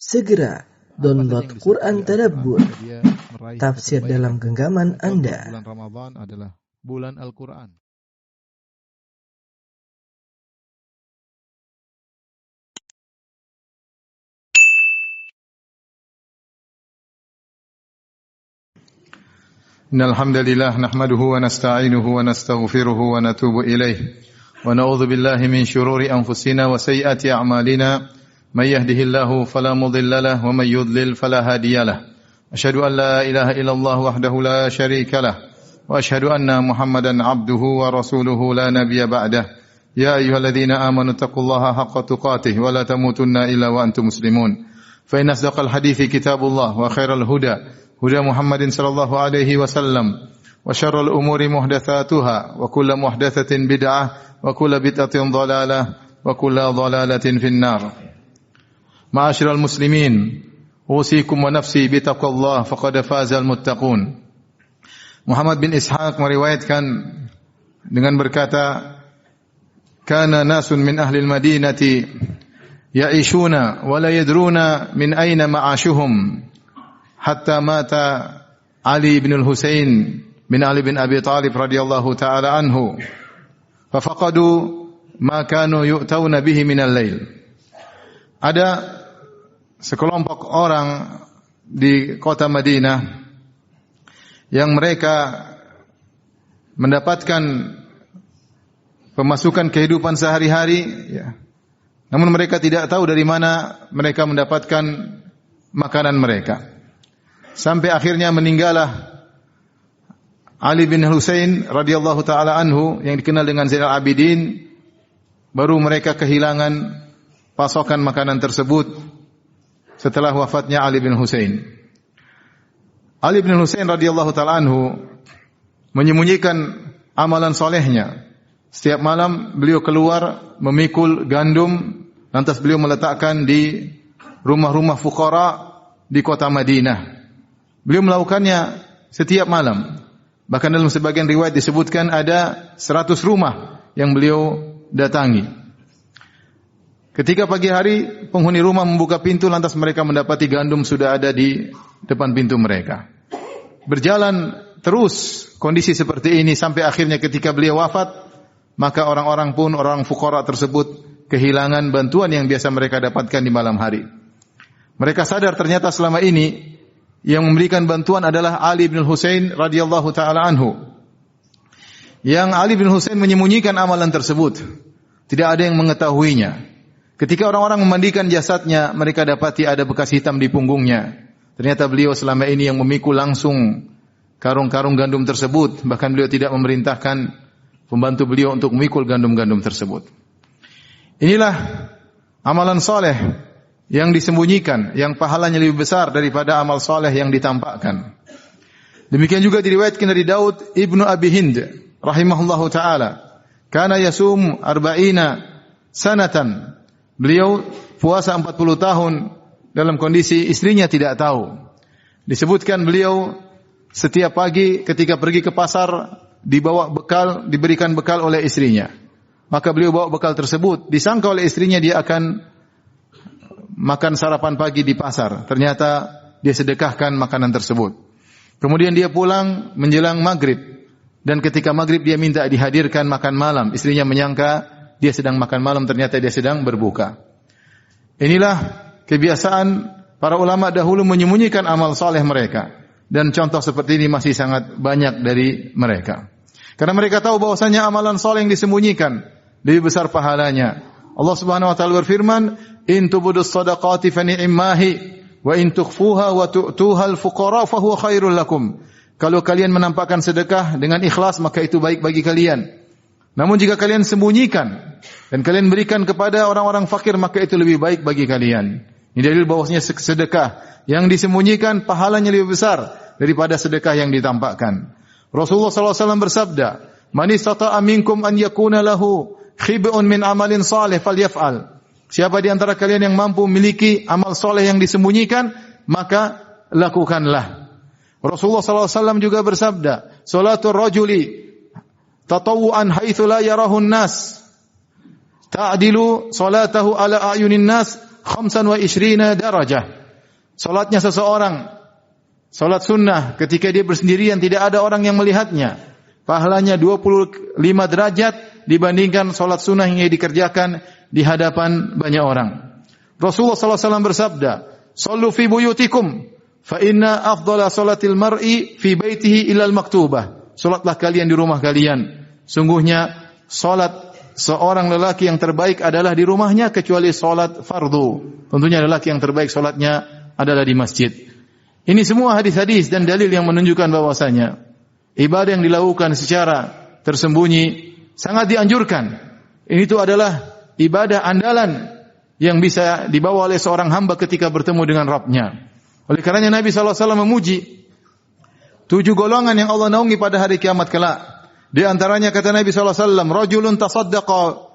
Segera download Quran Tadabbur, tafsir dalam genggaman Anda. Bulan Ramadan adalah bulan Al-Quran. Innal hamdalillah nahmaduhu wa nasta'inuhu wa nastaghfiruhu wa natubu ilayh. Wa na'udzu billahi min shururi anfusina wa sayyiati a'malina. May yahdihillahu fala mudilla lahu wa may yudlil fala hadiyalah. Asyhadu an la ilaha illallah wahdahu la syarika lah wa asyhadu anna Muhammadan 'abduhu wa rasuluhu la nabiyya ba'dah. Ya ayyuhalladzina amanu taqullaha haqqa tuqatih wa la tamutunna illa wa antum muslimun. Fa inna asdaqal hadithi kitabullah wa khairal huda huda Muhammadin sallallahu alaihi wasallam wa syarrul umuri muhdatsatuha wa kullu muhdatsatin bid'ah wa kullu bid'atin dhalalah wa kullu dhalalatin finnar. Ma'asyiral muslimin, usikum wa nafsi bi taqwallah faqad fazal muttaqun. Muhammad bin Ishaq meriwayatkan dengan berkata, kana nasun min ahli al-Madinati ya'ishuna wa la yadruna min aina ma'ashuhum hatta mata Ali bin al-Husain bin Ali bin Abi Talib radhiyallahu ta'ala anhu fa faqadu ma kanu yu'tawna bihi min al-lail. Ada sekelompok orang di kota Madinah yang mereka mendapatkan pemasukan kehidupan sehari-hari, ya. Namun mereka tidak tahu dari mana mereka mendapatkan makanan mereka. Sampai akhirnya meninggallah Ali bin Husain radhiyallahu taala anhu yang dikenal dengan Zainal Abidin. Baru mereka kehilangan pasokan makanan tersebut setelah wafatnya Ali bin Husain. Ali bin Husain radhiyallahu taala anhu menyembunyikan amalan solehnya. Setiap malam beliau keluar memikul gandum, lantas beliau meletakkan di rumah-rumah fuqara di kota Madinah. Beliau melakukannya setiap malam. Bahkan dalam sebagian riwayat disebutkan ada 100 rumah yang beliau datangi. Ketika pagi hari penghuni rumah membuka pintu, lantas mereka mendapati gandum sudah ada di depan pintu mereka. Berjalan terus kondisi seperti ini sampai akhirnya ketika beliau wafat, maka orang-orang pun, orang fuqara tersebut kehilangan bantuan yang biasa mereka dapatkan di malam hari. Mereka sadar ternyata selama ini yang memberikan bantuan adalah Ali bin Husain radhiyallahu taala anhu. Yang Ali bin Husain menyembunyikan amalan tersebut. Tidak ada yang mengetahuinya. Ketika orang-orang memandikan jasadnya, mereka dapati ada bekas hitam di punggungnya. Ternyata beliau selama ini yang memikul langsung karung-karung gandum tersebut. Bahkan beliau tidak memerintahkan pembantu beliau untuk memikul gandum-gandum tersebut. Inilah amalan soleh yang disembunyikan, yang pahalanya lebih besar daripada amal soleh yang ditampakkan. Demikian juga diriwayatkan dari Daud ibnu Abi Hind rahimahullahu taala, kana yasum 40 sanatan. Beliau puasa 40 tahun dalam kondisi istrinya tidak tahu. Disebutkan beliau setiap pagi ketika pergi ke pasar dibawa bekal, diberikan bekal oleh istrinya. Maka beliau bawa bekal tersebut, disangka oleh istrinya dia akan makan sarapan pagi di pasar. Ternyata dia sedekahkan makanan tersebut. Kemudian dia pulang menjelang maghrib. Dan ketika maghrib dia minta dihadirkan makan malam. Istrinya menyangka dia sedang makan malam, ternyata dia sedang berbuka. Inilah kebiasaan para ulama dahulu menyembunyikan amal soleh mereka. Dan contoh seperti ini masih sangat banyak dari mereka. Karena mereka tahu bahwasanya amalan soleh yang disembunyikan lebih besar pahalanya. Allah Subhanahu wa taala berfirman, in tubudus sadaqati fa ni'mahi wa in tukhfuha wa tu'tuha al-fuqara fa huwa khairul lakum. Kalau kalian menampakkan sedekah dengan ikhlas maka itu baik bagi kalian. Namun jika kalian sembunyikan dan kalian berikan kepada orang-orang fakir maka itu lebih baik bagi kalian. Ini dalil bahwasanya sedekah yang disembunyikan pahalanya lebih besar daripada sedekah yang ditampakkan. Rasulullah sallallahu alaihi wasallam bersabda, "Man istata'a minkum an yakuna lahu khib'un min amalin salih falyaf'al." Siapa di antara kalian yang mampu memiliki amal soleh yang disembunyikan, maka lakukanlah. Rasulullah SAW juga bersabda, "Salatul rajuli tatawu'an haitsu la yarahu an-nas, ta'dilu salatahu ala a'yunin nas 25 darajah. Salatnya seseorang, salat sunnah ketika dia bersendirian tidak ada orang yang melihatnya, pahalanya 25 derajat dibandingkan salat sunnah yang dikerjakan di hadapan banyak orang. Rasulullah sallallahu alaihi wasallam bersabda, "Shallu fi buyutikum fa inna afdhala salatil mar'i fi baitihi ilal maktubah." Salatlah kalian di rumah kalian. Sungguhnya salat seorang lelaki yang terbaik adalah di rumahnya kecuali salat fardu. Tentunya lelaki yang terbaik salatnya adalah di masjid. Ini semua hadis-hadis dan dalil yang menunjukkan bahwasanya ibadah yang dilakukan secara tersembunyi sangat dianjurkan. Ini itu adalah ibadah andalan yang bisa dibawa oleh seorang hamba ketika bertemu dengan Rabb-Nya. Oleh karenanya Nabi SAW memuji 7 golongan yang Allah naungi pada hari kiamat kelak. Di antaranya kata Nabi SAW, "Rajulun tasaddaqa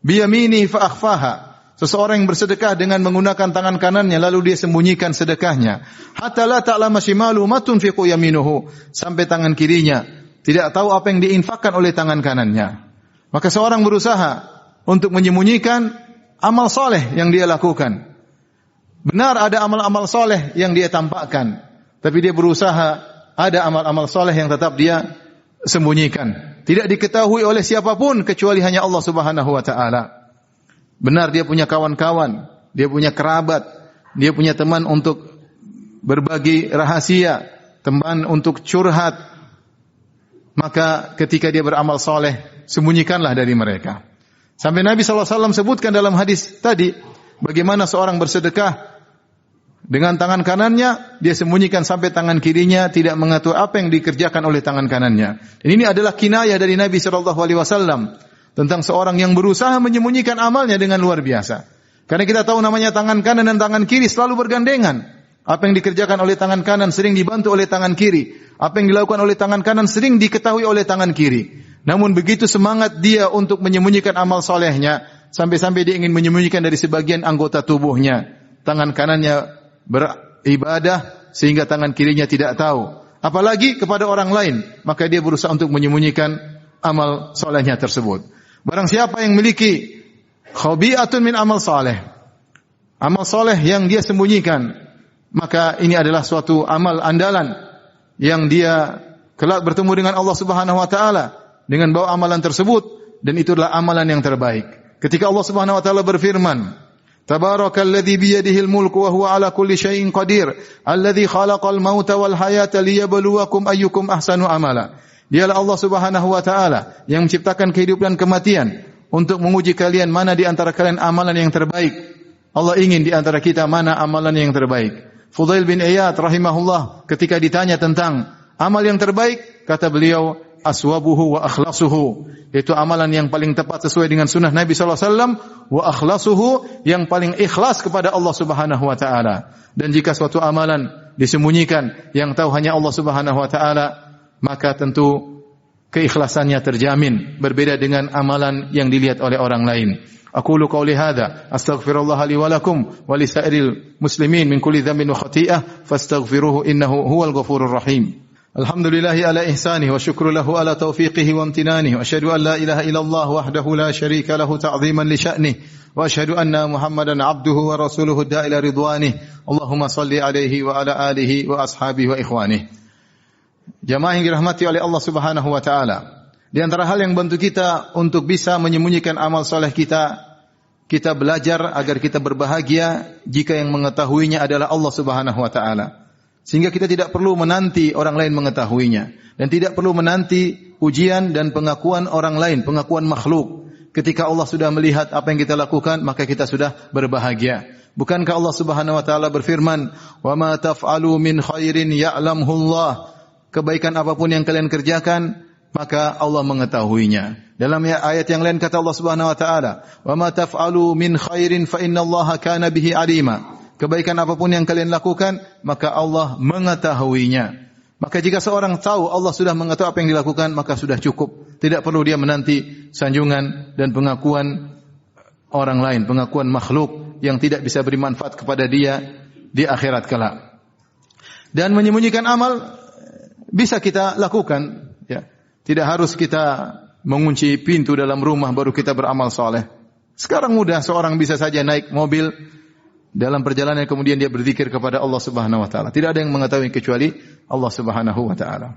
biyamini fa akhfaha." Seseorang yang bersedekah dengan menggunakan tangan kanannya lalu dia sembunyikan sedekahnya. Hatta la ta'lama shimalu ma tunfiqu yaminuhu. Sampai tangan kirinya tidak tahu apa yang diinfakkan oleh tangan kanannya. Maka seorang berusaha untuk menyembunyikan amal soleh yang dia lakukan. Benar ada amal-amal soleh yang dia tampakkan, tapi dia berusaha ada amal-amal soleh yang tetap dia sembunyikan. Tidak diketahui oleh siapapun kecuali hanya Allah Subhanahu wa taala. Benar dia punya kawan-kawan, dia punya kerabat, dia punya teman untuk berbagi rahasia, teman untuk curhat. Maka ketika dia beramal soleh, sembunyikanlah dari mereka. Sampai Nabi SAW sebutkan dalam hadis tadi, bagaimana seorang bersedekah dengan tangan kanannya, dia sembunyikan sampai tangan kirinya tidak mengetahui apa yang dikerjakan oleh tangan kanannya. Dan ini adalah kinayah dari Nabi SAW tentang seorang yang berusaha menyembunyikan amalnya dengan luar biasa. Karena kita tahu namanya tangan kanan dan tangan kiri selalu bergandengan. Apa yang dikerjakan oleh tangan kanan sering dibantu oleh tangan kiri. Apa yang dilakukan oleh tangan kanan sering diketahui oleh tangan kiri. Namun begitu semangat dia untuk menyembunyikan amal solehnya, sampai-sampai dia ingin menyembunyikan dari sebagian anggota tubuhnya. Tangan kanannya beribadah sehingga tangan kirinya tidak tahu. Apalagi kepada orang lain, maka dia berusaha untuk menyembunyikan amal solehnya tersebut. Barang siapa yang memiliki khabi'atun min amal soleh, amal soleh yang dia sembunyikan, maka ini adalah suatu amal andalan yang dia kelak bertemu dengan Allah Subhanahu wa taala dengan bawa amalan tersebut, dan itu adalah amalan yang terbaik. Ketika Allah Subhanahu wa taala berfirman, "Tabarakalladzi biyadihil mulku wa huwa ala kulli syai'in qadir, alladzi khalaqal mauta wal hayata liyabluwakum ayyukum ahsanu amala." Dialah Allah Subhanahu wa taala yang menciptakan kehidupan dan kematian untuk menguji kalian mana di antara kalian amalan yang terbaik. Allah ingin di antara kita mana amalan yang terbaik. Fudail bin Iyad rahimahullah ketika ditanya tentang amal yang terbaik, kata beliau, aswabuhu wa akhlasuhu, yaitu amalan yang paling tepat sesuai dengan sunnah Nabi SAW, wa akhlasuhu, yang paling ikhlas kepada Allah Subhanahu wa taala. Dan jika suatu amalan disembunyikan yang tahu hanya Allah Subhanahu wa taala, maka tentu keikhlasannya terjamin, berbeda dengan amalan yang dilihat oleh orang lain. Aqulu qawli hadza astaghfirullah li wa lakum wa li sa'iril muslimin min kulli dhanbin wa khati'ah fastaghfiruhu innahu huwal ghafurur rahim. Alhamdulillahi ala ihsanihi wa syukru lahu ala taufiqihi wa amtinanihi wa asyhadu an la ilaha illallah wahdahu la syarika lahu ta'ziman li sya'nihi wa asyhadu anna Muhammadan 'abduhu wa rasuluhu da'ila ridwanihi. Allahumma shalli alaihi wa ala alihi wa ashabihi wa ikhwanihi. Jamaah yang dirahmati oleh Allah Subhanahu wa taala, di antara hal yang bantu kita untuk bisa menyembunyikan amal soleh kita, kita belajar agar kita berbahagia jika yang mengetahuinya adalah Allah Subhanahu wa taala. Sehingga kita tidak perlu menanti orang lain mengetahuinya, dan tidak perlu menanti ujian dan pengakuan orang lain, pengakuan makhluk. Ketika Allah sudah melihat apa yang kita lakukan, maka kita sudah berbahagia. Bukankah Allah Subhanahu wa taala berfirman, "Wa ma taf'alu min khairin ya'lamhu Allah." Kebaikan apapun yang kalian kerjakan, maka Allah mengetahuinya. Dalam ayat yang lain kata Allah Subhanahu wa taala, "Wa ma taf'alu min khairin fa innallaha kana bihi alima." Kebaikan apapun yang kalian lakukan, maka Allah mengetahuinya. Maka jika seorang tahu Allah sudah mengetahui apa yang dilakukan, maka sudah cukup. Tidak perlu dia menanti sanjungan dan pengakuan orang lain, pengakuan makhluk yang tidak bisa beri manfaat kepada dia di akhirat kelak. Dan menyembunyikan amal bisa kita lakukan, ya. Tidak harus kita mengunci pintu dalam rumah baru kita beramal soleh. Sekarang mudah, seorang bisa saja naik mobil dalam perjalanan kemudian dia berzikir kepada Allah Subhanahu wa taala. Tidak ada yang mengetahui kecuali Allah Subhanahu wa taala.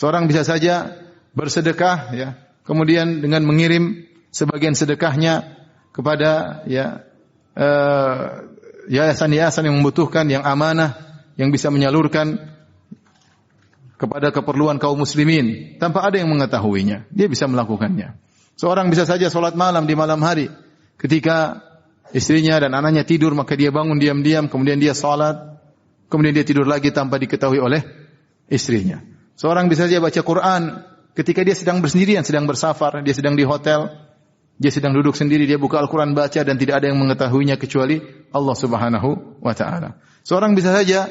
Seorang bisa saja bersedekah ya, kemudian dengan mengirim sebagian sedekahnya kepada yayasan-yayasan yang membutuhkan, yang amanah, yang bisa menyalurkan kepada keperluan kaum muslimin tanpa ada yang mengetahuinya. Dia bisa melakukannya. Seorang bisa saja salat malam di malam hari ketika istrinya dan anaknya tidur, maka dia bangun diam-diam, kemudian dia salat, kemudian dia tidur lagi tanpa diketahui oleh istrinya. Seorang bisa saja baca Quran ketika dia sedang bersendirian, sedang bersafar, dia sedang di hotel, dia sedang duduk sendiri, dia buka Al-Quran baca dan tidak ada yang mengetahuinya kecuali Allah Subhanahu wa taala. Seorang bisa saja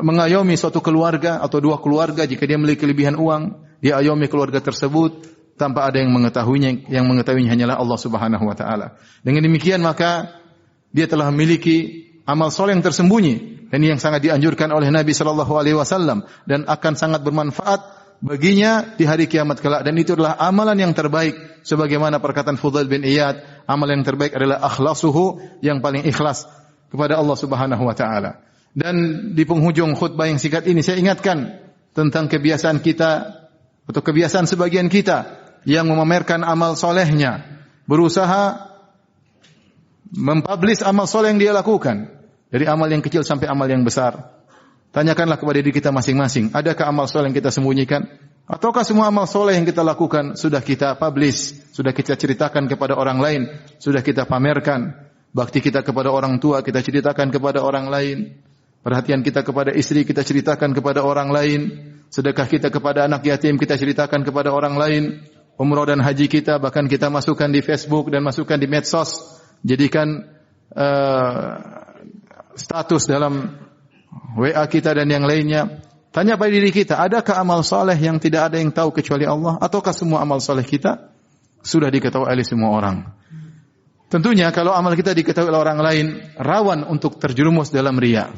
mengayomi suatu keluarga atau dua keluarga jika dia memiliki kelebihan uang, dia ayomi keluarga tersebut tanpa ada yang mengetahuinya, yang mengetahuinya hanyalah Allah Subhanahu wa taala. Dengan demikian maka dia telah memiliki amal soleh yang tersembunyi dan yang sangat dianjurkan oleh Nabi sallallahu alaihi wasallam dan akan sangat bermanfaat baginya di hari kiamat kelak, dan itu adalah amalan yang terbaik sebagaimana perkataan Fudail bin Iyad, amalan yang terbaik adalah akhlasuhu, yang paling ikhlas kepada Allah Subhanahu wa taala. Dan di penghujung khutbah yang singkat ini saya ingatkan tentang kebiasaan kita atau kebiasaan sebagian kita yang memamerkan amal solehnya, berusaha mempublish amal soleh yang dia lakukan, dari amal yang kecil sampai amal yang besar. Tanyakanlah kepada diri kita masing-masing, adakah amal soleh yang kita sembunyikan? Ataukah semua amal soleh yang kita lakukan sudah kita publish, sudah kita ceritakan kepada orang lain, sudah kita pamerkan? Bakti kita kepada orang tua kita ceritakan kepada orang lain. Perhatian kita kepada istri kita ceritakan kepada orang lain. Sedekah kita kepada anak yatim kita ceritakan kepada orang lain. Umrah dan haji kita bahkan kita masukkan di Facebook dan masukkan di medsos. Jadikan status dalam WA kita dan yang lainnya. Tanya pada diri kita, adakah amal soleh yang tidak ada yang tahu kecuali Allah? Ataukah semua amal soleh kita sudah diketahui oleh semua orang? Tentunya kalau amal kita diketahui oleh orang lain, rawan untuk terjerumus dalam riya.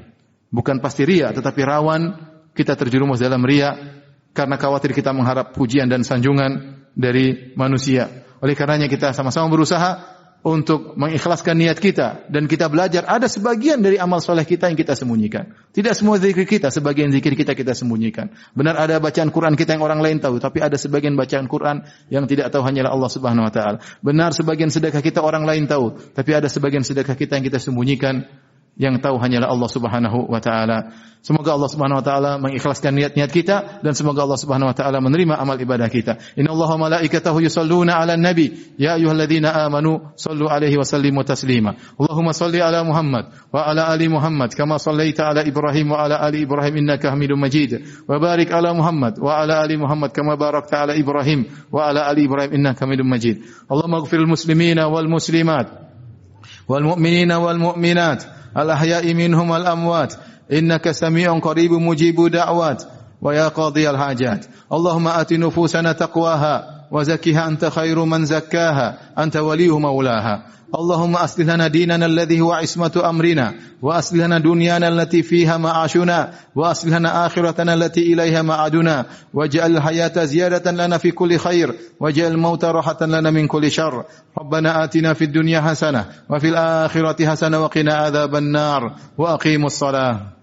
Bukan pasti riya, tetapi rawan kita terjerumus dalam riya karena khawatir kita mengharap pujian dan sanjungan dari manusia. Oleh karenanya kita sama-sama berusaha untuk mengikhlaskan niat kita dan kita belajar ada sebagian dari amal soleh kita yang kita sembunyikan. Tidak semua zikir kita, sebagian zikir kita sembunyikan. Benar ada bacaan Quran kita yang orang lain tahu, tapi ada sebagian bacaan Quran yang tidak tahu hanyalah Allah Subhanahu wa taala. Benar sebagian sedekah kita orang lain tahu, tapi ada sebagian sedekah kita yang kita sembunyikan, yang tahu hanyalah Allah Subhanahu wa taala. Semoga Allah Subhanahu wa taala mengikhlaskan niat-niat kita dan semoga Allah Subhanahu wa taala menerima amal ibadah kita. Innallaha malaikatahu yusalluna 'alan nabi ya ayyuhalladzina amanu sallu 'alaihi wa sallimu taslima. Allahumma salli 'ala Muhammad wa 'ala ali Muhammad kama sallaita 'ala Ibrahim wa 'ala ali Ibrahim innaka Hamidum Majid. Wa barik 'ala Muhammad wa 'ala ali Muhammad kama barakta 'ala Ibrahim wa 'ala ali Ibrahim innaka Hamidum Majid. Allahumma ighfiril muslimina wal muslimat wal mu'minina wal mu'minat الأحياء منهم والأموات إنك سميع قريب مجيب دعوات ويا قاضي الحاجات اللهم آت نفوسنا تقواها وزكها أنت خير من زكاها أنت وليه مولاها اللهم أصلح لنا ديننا الذي هو عصمة أمرنا وأصلح لنا دنيانا التي فيها معاشنا وأصلح لنا آخرتنا التي إليها معادنا واجعل الحياة زيادة لنا في كل خير واجعل الموت راحة لنا من كل شر ربنا آتنا في الدنيا حسنة وفي الآخرة حسنة وقنا عذاب النار وأقيموا الصلاة